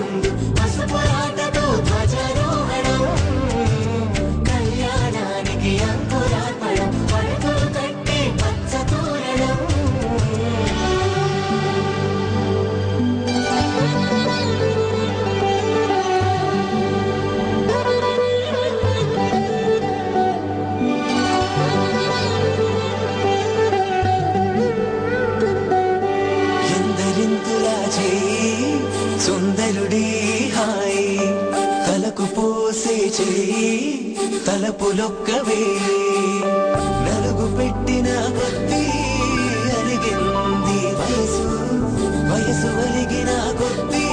ముందు పసుపురాటతో ధ్వజారోహణం కళ్యాణానికి అంకురార్పణం పడకలు కట్టి పచ్చ తోరణం సుందరుడి హాయి తలకు పోసే చేయి తలపులొక్కవే నలుగు పెట్టిన కొద్దీ అలిగింది వయసు వయసు వలిగిన కొద్దీ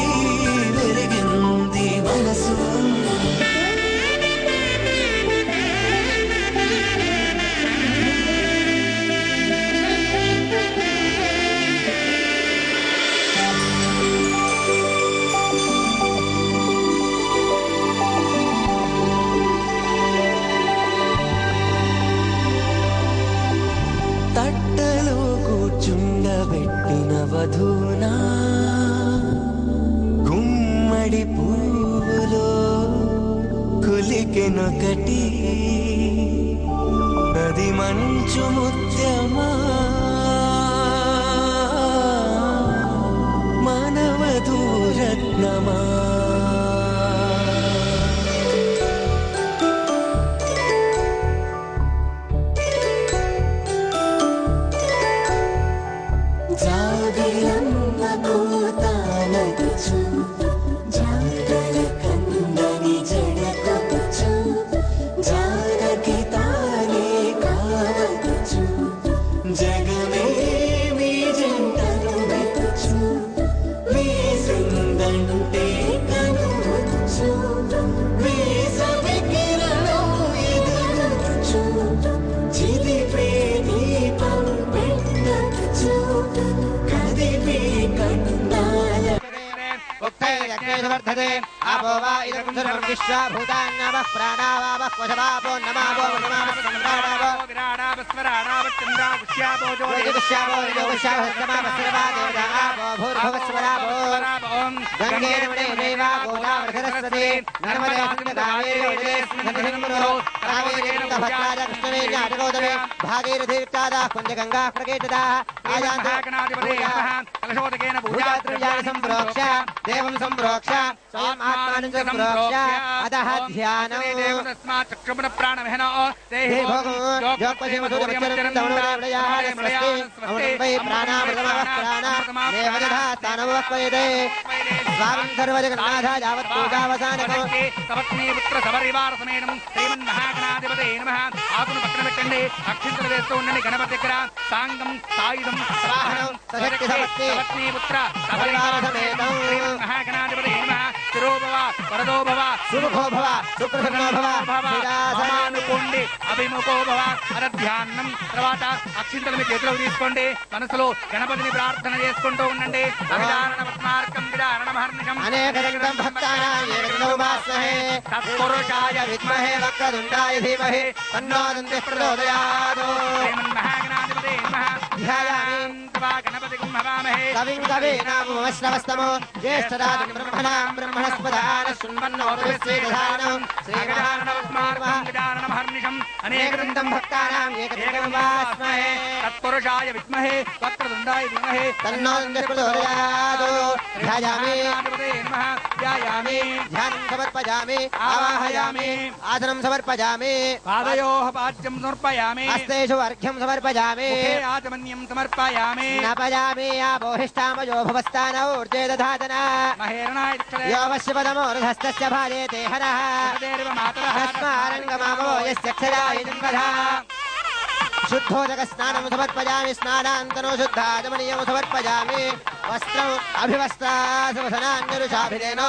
వెలిగింది మనసు తట్టలో కూర్చుండబెట్టిన వధూనా గుమ్మడి పువ్వులో కులికెనొకటి అది మంచు ముత్యమా మానవధూరత్నమా జాబిలమ్మ కోతానగుచు జాగల కందని జడకొచ్చు జానకి తానే కావగుచు జగమే మీ జంటను వెతుచు వీసిందంటే కనువచ్చు వీసవి కిరణం ఎదురుచు చిదిపే దీపం పెట్టచ్చు ఆపో వా ఇదం విశ్వా భూతాన్నావః ప్రాణావావః వశవాపో నమావో నమావః సంరాడావో విరాడావః స్వరాడావః చంద్రాగుష్యావో జ్యోతిగుష్యావో యోగుష్యావః సమావః సర్వా దేవతావో భూర్భువః స్వరావో గంగే నమనే దేవా గోదావరి సరస్వతి నర్మదే సింధు కావేరీ ఉదయే సింధు కావేరీ భద్రాజ కృష్ణవేణి అటగోదమే భాగీరథీ విఖ్యాతా పుణ్యగంగా ప్రకీర్తితా ఆయాంతనాధిపతే నమః కలశోదకేన పూజాద్రవ్యాన్ని సంప్రోక్ష్య దేవం సంప్రోక్ష్య స్వయం ఆత్మానం సంప్రోక్ష్య అతః ధ్యానం దేవతస్మాత్ చక్షుమన ప్రాణమహనో దేహి భోగో యోగపశిమధురమచ్చరం తమోదేవయాః స్వస్తి అమృతమై ప్రాణామృతమః ప్రాణా దేవదధా స్థానమవక్వయతే స్వామిన్ సర్వజగన్నాథ యావత్ పూజావసానకో సపత్నీ పుత్ర సపరివార సమేతం శ్రీమన్ మహాగణాధిపతే నమః ఆకును పక్కన పెట్టండి అక్షింతలు వేస్తూ ఉండండి గణపతి దగ్గర సాంగం సాయుధం స్వాహనం సశక్తి సపత్నీ పుత్ర సపరివార సమేతం శ్రీమన్ మహాగణాధిపతే నమః శిరోభవ వరదో భవ సుముఖో భవ సుప్రసన్నో భవ సమానుకోండి అభిముఖో భవ అరధ్యాన్నం తర్వాత అక్షింతలు మీ చేతిలోకి తీసుకోండి మనసులో గణపతిని ప్రార్థన చేసుకుంటూ ఉండండి అభిధారణవత్మార్కం విధారణమహర్నిశం అనేకదండం భక్తానాం ఏకదండోపాస్మహే తత్పురుషాయ విద్మహే వక్రతుండాయ ధీమహి తన్నో దంతిః ప్రచోదయాత్ శ్రీమన్మహాగణాధిపతే నమః ధ్యాయామి త్వా గణపతిం హవామహే కవిం కవీనాం ఉపమశ్రవస్తమో జ్యేష్ఠరాజం బ్రహ్మణాం బ్రహ్మణస్పదాన శృణ్వన్నోర్విశ్వేదధానం శ్రీమన్మహాగణాధిపతే విధారణమహర్నిశం అనేకదండం భక్తానాం ఏకదండోపాస్మహే తత్పురుషాయ విద్మహే వక్రతుండాయ ధీమహి తన్నో దంతిః ప్రచోదయాత్ ధ్యాయామి నమః ధ్యాయామి ధ్యానం సమర్పయామి ఆవాహయామి ఆసనం సమర్పయామి పాదయోః పాద్యం సమర్పయామి హస్తేషు అర్ఘ్యం సమర్పయామి ముఖే ఆచమన్యం సమర్పయామి నపయామి ఆపోహిష్టామయో భవస్థానౌ ఊర్జే దధాతన మహేరణాయ యో వశ్యపదమోర్ధస్తస్య భాజేతే హరః దేవ మాతరః తస్మారంగమామో యస్య క్షరాయ జన్మధా शुद्धोदक स्नानं समर्पयामि स्नानान्तरो शुद्धाचमनीयं समर्पयामि वस्त्रम् अभिवस्त्रासवसनान्यरुषाभिधेनो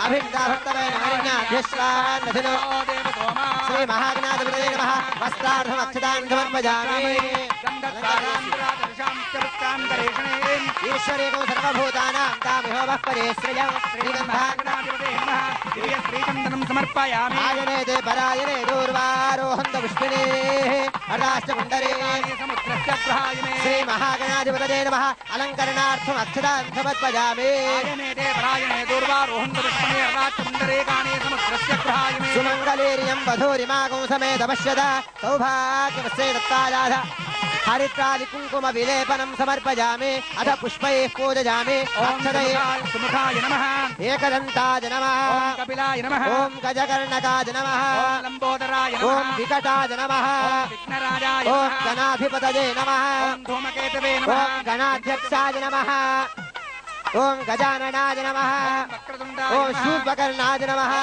अभिवृद्धाभक्तवैनमरिण्याभ्यश्वान्नथिनो श्रीमहागणाधिपतये नमः वस्त्रार्थमक्षतान् समर्पयामि ईश्वरेको सर्वभूतानां तामिहोवः परेश्रयं श्रीगन्धाग्नाधिपते नमः दिव्य श्रीचन्दनं समर्पयामि आयने ते परायणे दूर्वारोहन्त पुष्पिणेः अर्धाष्टकुण्डले समुद्रस्य ग्रहायने श्रीमहागणाधिपतये नमः अलङ्करणार्थम् अक्षतां समर्पयामि आयने ते परायणे दूर्वारोहन्त पुष्पिणे अर्धाष्टकुण्डले गाने समुद्रस्य ग्रहायने सुमङ्गलेरियं वधूरिमागं समेत पश्यता सौभाग्यवस्ये दत्तायाध हरित्रादि कुंकुम विलेपनं समर्पयामि अथ पुष्पैः पूजयामि सुमुखाय नमः एकदन्ताय नमः ओम कपिलाय नमः ओम गजकर्णकाय नमः ओम लंबोदराय नमः ओम विकटाय नमः ओम विघ्नराजाय नमः ओम गणाधिपतये नमः ओम धूमकेतवे नमः ओम गणाध्यक्षाय नमः ओम गजाननाय नमः ओम शूर्पकर्णाय नमः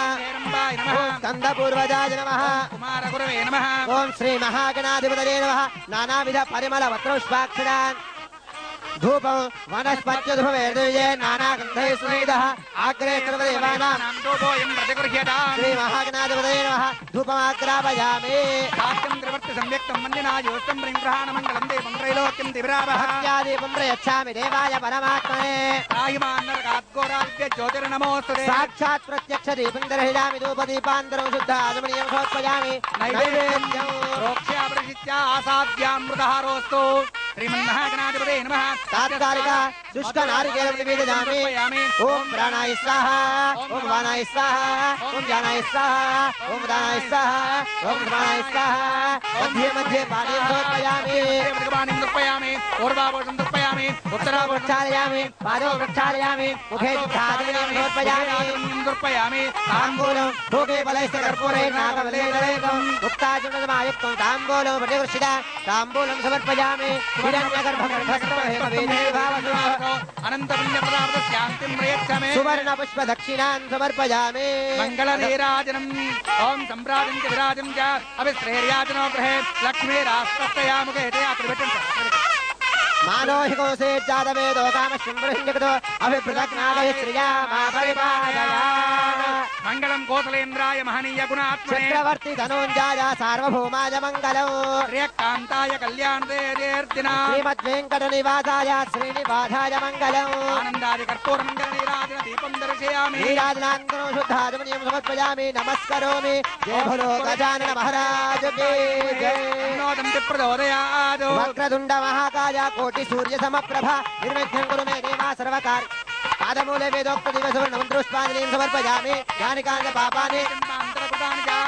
ओम स्कंदपूर्वजाय नमः कुमारगुरवे नमः ओम श्री महागणाधिपतये नमः नानाविध परिमल वस्त्रपुष्पाक्षरान् धूपं वनस्पत्य धूपवेदये नानागन्धैः सुनिधः आग्रे सर्वदेवानां धूपोऽयं प्रतिगृह्यतां श्री महागणाधिपतये नमः धूपमाग्रापयामि सात्यं त्रिवर्ति सम्यक्तं मन्दिनायोस्तं प्रिङ्ग्रहाणमङ्गलं देवं त्रैलोक्यं दिव्रावः भक्त्यादीपं प्रयच्छामि देवाय परमात्मने राहिमान्नरकाद्घोरादित्य ज्योतिर्नमोऽस्तुते साक्षात् प्रत्यक्ष दीपं दर्शयामि धूपदीपान्तरं शुद्धाचमनीयं समर्पयामि नैवेद्यं रोक्ष्या प्रसिद्ध्या आसाद्यामृतहारोऽस्तु श्रीमन्महागणाधिपतये नमः तात्कालिक शुष्क नारिकेलं निवेदयामि ओम प्राणाय स्वाहा ओम वाणाय स्वाहा ओम ज्ञानाय स्वाहा ओम दानाय स्वाहा ओम प्राणाय स्वाहा मध्ये मध्ये पानीं समर्पयामि पूर्वाभूषं समर्पयामि उत्तराभूषं प्रक्षालयामि पादौ प्रक्षालयामि मुखे धातुं समर्पयामि ताम्बूलं भोगे फलैश्च कर्पूरेण नागवल्लेकं मुक्ताचूर्णमायुक्तं ताम्बूलं प्रतिगृह्यता ताम्बूलं समर्पयामि सुवर्ण पुष्प दक्षिणान् समर्पयामि मंगलनीराजनम् ओम सम्राजं च विराजं च अभिश्रेर्याजनो गृहे लक्ष्मीराष्ट्रस्तयामुखे मानोहिको से जातवेदो कामश्रृङ्गृहिण्यकृतो अभिप्रदग्नादय श्रिया मा परिपालया मंगलम कोसलेन्द्राय महनीय गुणात्मने चक्रवर्ती धनोञ्जाय सार्वभौमाय मंगलम् श्रेयकान्ताय कल्याणदेर्दिना श्रीमद्वेङ्कटनिवासाय श्रीनिवासाय मंगलम् आनन्दाय कर्पूरमङ्गलनीराजन दीपं दर्शयामि नीराजनान्तरो शुद्धाचमनीयं समर्पयामि नमस्करोमि जय भो गजानन महाराज की जय नमोदन्ति प्रचोदयात् वक्रतुण्ड महाकाय कोटि सूर्य समप्रभा निर्विघ्नं कुरु मे देवा सर्वकार पादमूले वेदोक्त दिवस मंत्रोष्पाञ्जलिं समर्पयामि यानि कानि पापानि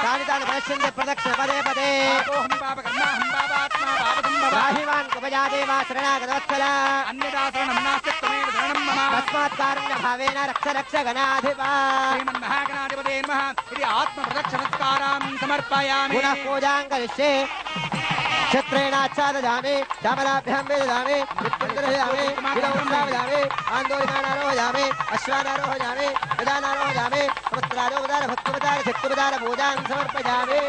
तानि तानि पश्यन्ति प्रदक्षिण पदे पदे अहं पापकर्माहं पापात्मा पापसम्भवः राहिमान् कृपया देवा शरणागतवत्सला अन्यथा शरणं नास्ति त्वमेव शरणं मम तस्मात् कारुण्यभावेन रक्ष रक्ष गणाधिपा श्रीमन्महागणाधिपतये नमः इति आत्मप्रदक्षिणस्कारां समर्पयामि पुनः पूजां करिष्ये क्षत्रेणाच्छादयामि चामराभ्यां वेदयामि विद्युन्दर्शयामि विदौश्रावयामि आन्दोलिकानारोहयामि अश्वानारोहयामि गजानारोहयामि समस्त्रारोपदार भक्तिपदार शक्तिपदार पूजां समर्पयामि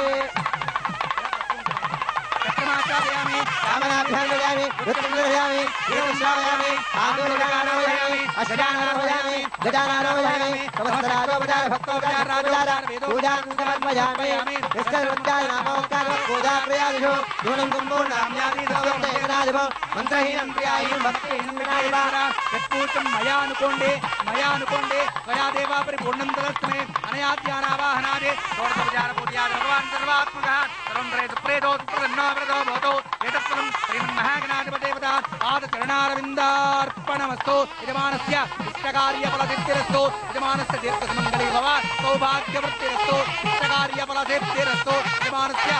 चक्रमाचार्यामि चामराभ्यां वेदयामि विद्युन्दर्शयामि विदौश्रावयामि आन्दोलिकानारोहयामि अश्वानारोहयामि गजानारोहयामि समस्त्रारोपदार भक्तिपदार पूजां समर्पयामि विष्णुरुद्राय नामोक्तार पूजा प्रयादिषु ूनं सम्पूर्णाम्यादिदो मंत्रहीनं प्रियायं भक्तिहीनं विनायवारा यत्पूर्तं मयानुकोण्डे त्वया देवा परिपूर्णं तदस्तमे अनयाद्यानावाहनादे षोडशोपचारपूजया भगवान् सर्वात्मकः सर्वं प्रेतो सुप्रसन्नो व्रतो भवतो एतत्फलं श्रीमन्महागणाधिपदेवता पादचरणारविन्दार्पणमस्तु यजमानस्य इष्टकार्यफलसिद्धिरस्तु यजमानस्य दीर्घसुमङ्गली भव सौभाग्यवृत्तिरस्तु इष्टकार्यफलसिद्धिरस्तु यजमानस्य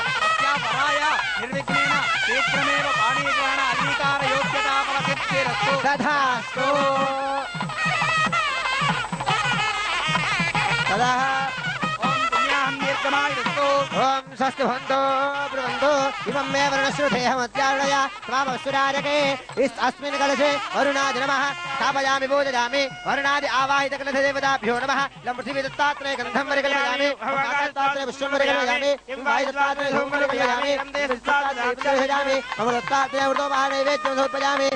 पराय निर्विघ्नेन शीघ्रमेव पाणिग्रहण अंगीकार योग्यता फलसिद्धिरस्तु तथास्तु तदा ओम पुण्याहं दीर्घमायुरस्तु ओम स्वस्ति भवन्तु ब्रुवन्तु इमं मे वर्णश्रुतेऽहमत्यार्णया त्वामसुराजके अस्मिन् कलशे वरुणाय नमः स्थापयामि पूजयामि वर्णादि आवाहित कलश देवताभ्यो नमः लं पृथिवी दत्तात्रेय गन्धं परिकल्पयामि दत्तात्रेय पुष्पं परिकल्पयामि वायु दत्तात्रेय धूमं परिकल्पयामि दत्तात्रेय मम दत्तात्रेय वृतोपहार नैवेद्यं समर्पयामि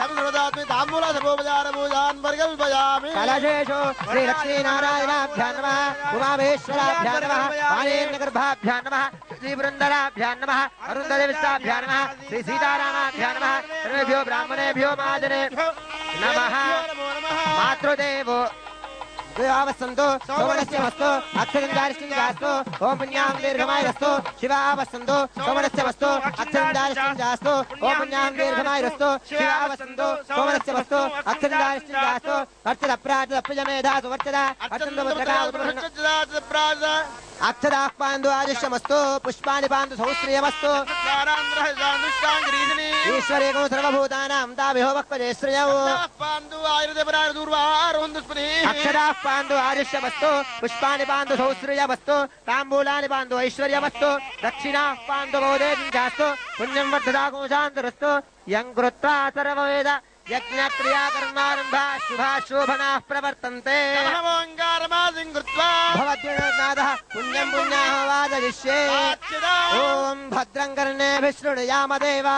ताम्बूल सर्वोपचार पूजान् परिकल्पयामि कलशेषु श्री लक्ष्मीनारायणाभ्यां नमः उमामहेश्वराभ्यां नमः वाणीर्नगर्भाभ्यां नमः श्री वृन्दराभ्यां नमः अरुन्धदेवताभ्यां नमः श्री सीतारामाभ्यां नमः सर्वेभ्यो ब्राह्मणेभ्यो महाजनेभ्यो नमः मातृदेवो देवावसन्तो सोमनस्य वस्तु अक्षरञ्जारिष्टिञ्जास्तु ओम पुण्यां दीर्घमायुरस्तु शिवावसन्तो सोमनस्य वस्तु अक्षरञ्जारिष्टिञ्जास्तु ओम पुण्यां दीर्घमायुरस्तु शिवावसन्तो सोमनस्य वस्तु अक्षरञ्जारिष्टिञ्जास्तु अर्चदप्राजदप्यजमेधातु वर्चदा अर्चन्दोपत्रकाउतमर्चदा अक्षदाः पान्दु आदिश्यमस्तु पुष्पाणि पान्दु सौश्रियमस्तु ईश्वरेको सर्वभूतानां ताभिहो वक्पदे श्रियौ अक्षदाः पान्दु आदिश्यमस्तु पुष्पाणि पान्दु सौश्रियमस्तु ताम्बूलानि पान्दु ऐश्वर्यमस्तु दक्षिणाः पान्दु बोधेजास्तु पुण्यं वर्धदागोशान्तरस्तु यं कृत्वा सर्ववेद यज्ञक्रियाकर्मारम्भा शुभाशोभनाः प्रवर्तन्ते भवद्गुणनाथः पुण्यं पुण्याः वादयिष्ये ॐ भद्रं कर्णेभिः शृणुयाम देवा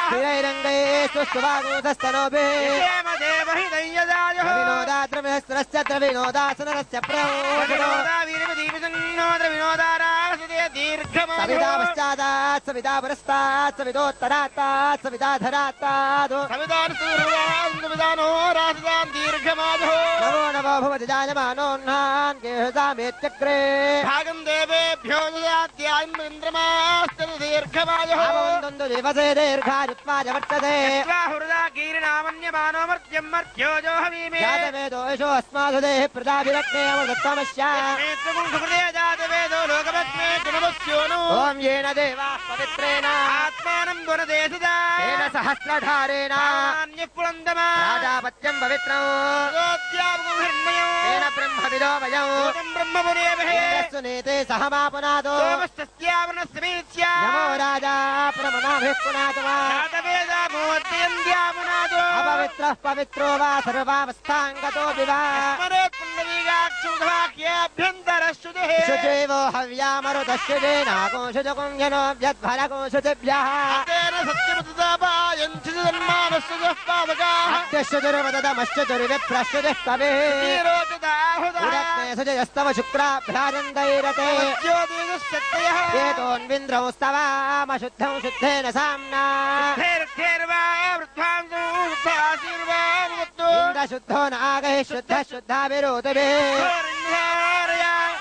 स्थिरैरङ्गैः सुवागोधस्तनोभिः विनोदाद्रविहस्रस्य द्रविनोदासनरस्य सविता पश्चादात् सविता पुरस्तात् सवितोत्तरात्तात् सविता धरात्तात् नमो नमो भवति जायमानोऽह्नान् गेहसामेत्यग्रे भागं देवेभ्यो ददात्यान्द्रमास्तु दीर्घमायुः भवन्तु दिवसे दीर्घायुत्वाय वर्तते हृदा कीर्णामन्यमानो मर्त्यं मर्त्यो जो हवीमे जातवेदो यशो अस्मासु देः प्रजाभिरग्ने अमृतत्वमस्या जातवेदो लोकमस्मे गुणवस्योनो ॐ येन देवाः पवित्रेण आत्मानं गुणदे सदा तेन सहस्रधारेण अन्यपुरन्दमा राजापत्यं पवित्रं तेन ब्रह्मविदो वयं ब्रह्मपुरेभे सहमापुनादो नमो राजा प्रमनाभिः पुनातमा अपवित्रः पवित्रो वा सर्वावस्थाङ्गतो शुचैवो हव्यामरुदश्युजेनाको शुचकुञ्जनो व्यद्भरको शुचिभ्यः शुचयस्तव शुक्राभ्याजन्दैरते एतोन्विन्द्रौ स्तवामशुद्धं शुद्धेन साम्ना शुद्धो नागैः शुद्धः शुद्धाभिरोतिभिः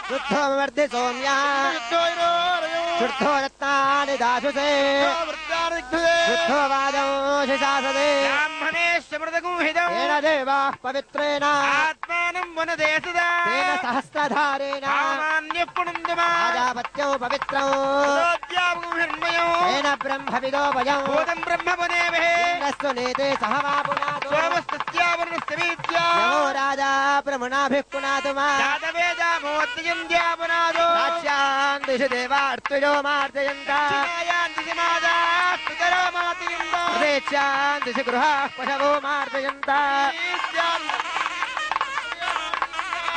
शुद्धो वर्धि सोम्या शुद्धो रत्नानि दाशुषे शुद्धो वादौ शिशासदे तेन देवाः पवित्रेण आत्मानं वनदे सदा तेन सहस्रधारेण राजापत्यौ पवित्रौ तेन ब्रह्मविदो वयं इन्द्रस्तु नीते सहमापुनातु नमो राजा प्रमुनाभिः पुनातु मा राच्यान् दिशि देवार्तुजो मार्जयन्तः प्रदेच्यान् दिशि गृहाः पशवो मार्जयन्तः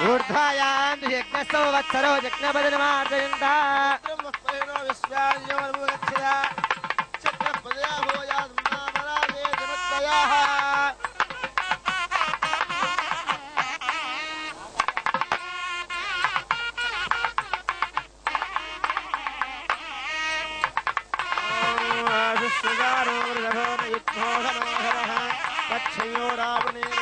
ऊर्ध्वायान् दिशि यज्ञस्थो वत्सरो यज्ञपदनमार्जयन्तः रावणे